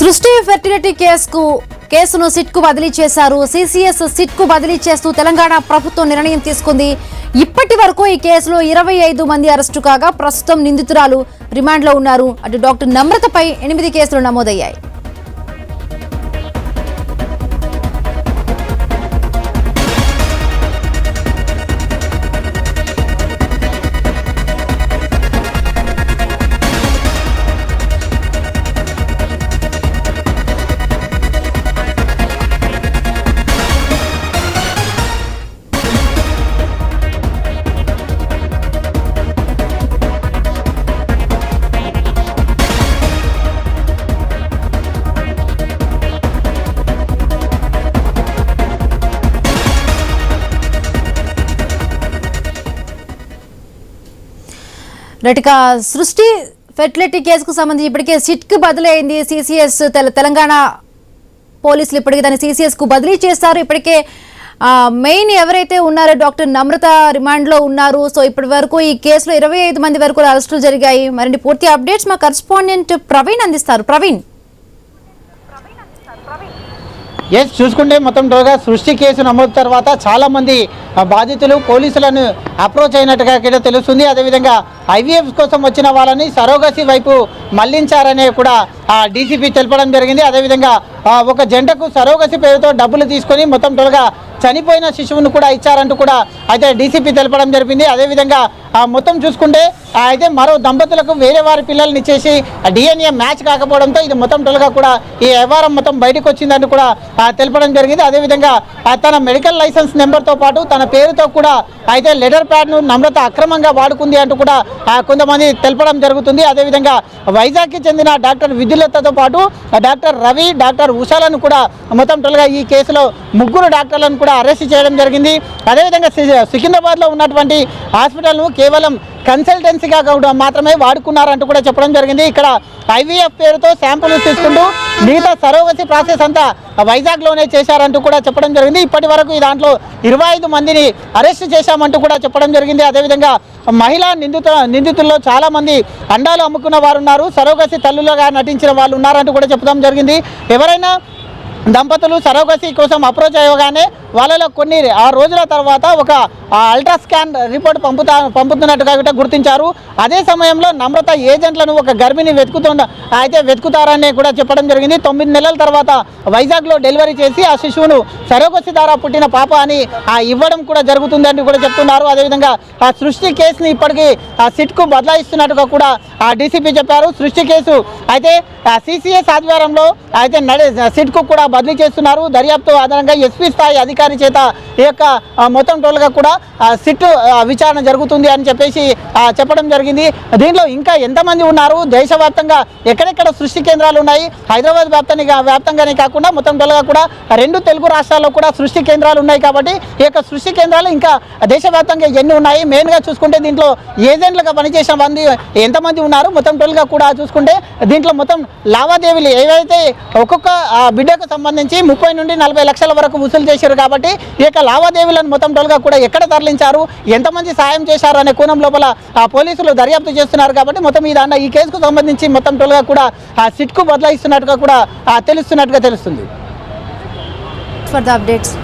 సృష్టి ఫెర్టిలిటీ కేసును సిట్కు బదిలీ చేశారు. సిసిఎస్ సిట్కు బదిలీ చేస్తూ తెలంగాణ ప్రభుత్వం నిర్ణయం తీసుకుంది. ఇప్పటి వరకు ఈ కేసులో 25 మంది అరెస్టు కాగా ప్రస్తుతం నిందితురాలు రిమాండ్లో ఉన్నారు. అటు డాక్టర్ నమ్రతపై 8 కేసులు నమోదయ్యాయి. రైట్గా సృష్టి ఫెర్టిలిటీ కేసుకు సంబంధించి ఇప్పటికే సిట్కు బదిలీ అయింది. సిసిఎస్ తెలంగాణ పోలీసులు ఇప్పటికే దాన్ని సిసిఎస్ కు బదిలీ చేస్తారు. ఇప్పటికే మెయిన్ ఎవరైతే ఉన్నారో డాక్టర్ నమ్రత రిమాండ్లో ఉన్నారు. సో ఇప్పటి వరకు ఈ కేసులో 25 మంది వరకు అరెస్టులు జరిగాయి. మరిన్ని పూర్తి అప్డేట్స్ మా కరెస్పాండెంట్ ప్రవీణ్ అందిస్తారు. ప్రవీణ్, చూసుకుంటే మొత్తం టోగా సృష్టి కేసు నమోదు తర్వాత చాలా మంది బాధితులు పోలీసులను అప్రోచ్ అయినట్టుగా కూడా తెలుస్తుంది. అదేవిధంగా ఐవీఎఫ్ కోసం వచ్చిన వాళ్ళని సరోగసి వైపు మళ్లించారనే కూడా డీసీపీ తెలపడం జరిగింది. అదేవిధంగా ఒక జంటకు సరోగసి పేరుతో డబ్బులు తీసుకొని మొత్తం టోగా చనిపోయిన శిశువును కూడా ఇచ్చారంటూ కూడా అయితే డీసీపీ తెలపడం జరిగింది. అదేవిధంగా మొత్తం చూసుకుంటే అయితే మరో దంపతులకు వేరే వారి పిల్లల్ని ఇచ్చేసి డిఎన్ఏ మ్యాచ్ కాకపోవడంతో ఇది మొత్తం టోల్గా కూడా ఈ వ్యవహారం మొత్తం బయటకు వచ్చిందని కూడా తెలపడం జరిగింది. అదేవిధంగా తన మెడికల్ లైసెన్స్ నెంబర్తో పాటు తన పేరుతో కూడా అయితే లెటర్ ప్యాడ్ను నమ్రత అక్రమంగా వాడుకుంది అంటూ కూడా కొంతమంది తెలపడం జరుగుతుంది. అదేవిధంగా వైజాగ్కి చెందిన డాక్టర్ విద్యులతతో పాటు డాక్టర్ రవి, డాక్టర్ ఉషాలను కూడా మొత్తం టోల్గా ఈ కేసులో 3 డాక్టర్లను కూడా అరెస్ట్ చేయడం జరిగింది. అదేవిధంగా సికింద్రాబాద్లో ఉన్నటువంటి హాస్పిటల్ను కేవలం కన్సల్టెన్సీగా మాత్రమే వాడుకున్నారంటూ కూడా చెప్పడం జరిగింది. ఇక్కడ ఐవీఎఫ్ పేరుతో శాంపుల్స్ తీసుకుంటూ మిగతా సరోగసి ప్రాసెస్ అంతా వైజాగ్లోనే చేశారంటూ కూడా చెప్పడం జరిగింది. ఇప్పటి వరకు ఈ దాంట్లో 25 మందిని అరెస్ట్ చేశామంటూ కూడా చెప్పడం జరిగింది. అదేవిధంగా మహిళా నిందితుల్లో చాలా మంది అండాలు అమ్ముకున్న వారు ఉన్నారు, సరోగసి తల్లులుగా నటించిన వాళ్ళు ఉన్నారంటూ కూడా చెప్పడం జరిగింది. ఎవరైనా దంపతులు సరోగసి కోసం అప్రోచ్ అయ్యగానే వాళ్ళలో కొన్ని రోజుల తర్వాత ఒక అల్ట్రాస్కాన్ రిపోర్ట్ పంపుతున్నట్టుగా కూడా గుర్తించారు. అదే సమయంలో నమ్రత ఏజెంట్లను ఒక గర్భిణి వెతుకుతారని కూడా చెప్పడం జరిగింది. 9 నెలల తర్వాత వైజాగ్లో డెలివరీ చేసి ఆ శిశువును సరోగసి ద్వారా పుట్టిన పాప అని ఇవ్వడం కూడా జరుగుతుందని కూడా చెప్తున్నారు. అదేవిధంగా ఆ సృష్టి కేసుని ఇప్పటికీ సిట్కు బదలాయిస్తున్నట్టుగా కూడా డీసీపీ చెప్పారు. సృష్టి కేసు అయితే సిసిఎస్ ఆధ్వర్యంలో అయితే సిట్కు కూడా బదిలీ చేస్తున్నారు. దర్యాప్తు ఆధారంగా ఎస్పీ స్థాయి అధికారి చేత ఈ యొక్క మొత్తం టోల్గా కూడా సిట్ విచారణ జరుగుతుంది అని చెప్పేసి చెప్పడం జరిగింది. దీంట్లో ఇంకా ఎంతమంది ఉన్నారు, దేశవ్యాప్తంగా ఎక్కడెక్కడ సృష్టి కేంద్రాలు ఉన్నాయి, హైదరాబాద్ వ్యాప్తంగానే కాకుండా మొత్తం టోల్గా కూడా 2 తెలుగు రాష్ట్రాల్లో కూడా సృష్టి కేంద్రాలు ఉన్నాయి. కాబట్టి ఈ యొక్క సృష్టి కేంద్రాలు ఇంకా దేశవ్యాప్తంగా ఎన్ని ఉన్నాయి, మెయిన్గా చూసుకుంటే దీంట్లో ఏజెంట్లుగా పనిచేసిన మంది ఎంతమంది ఉన్నారు, మొత్తం టోల్గా కూడా చూసుకుంటే దీంట్లో మొత్తం లావాదేవీలు ఏవైతే ఒక్కొక్క బిడ్డకు సంబంధించి 30 నుండి 40 లక్షల వరకు వసూలు చేశారు. కాబట్టి ఈ యొక్క లావాదేవీలను మొత్తం టోల్గా కూడా ఎక్కడ తరలించారు, ఎంతమంది సాయం చేశారు అనే కోణం లోపల పోలీసులు దర్యాప్తు చేస్తున్నారు. కాబట్టి మొత్తం ఈ కేసుకు సంబంధించి మొత్తం టోల్గా కూడా సిట్కు బదలాయిస్తున్నట్టుగా కూడా తెలుస్తున్నట్టుగా తెలుస్తుంది. For the updates.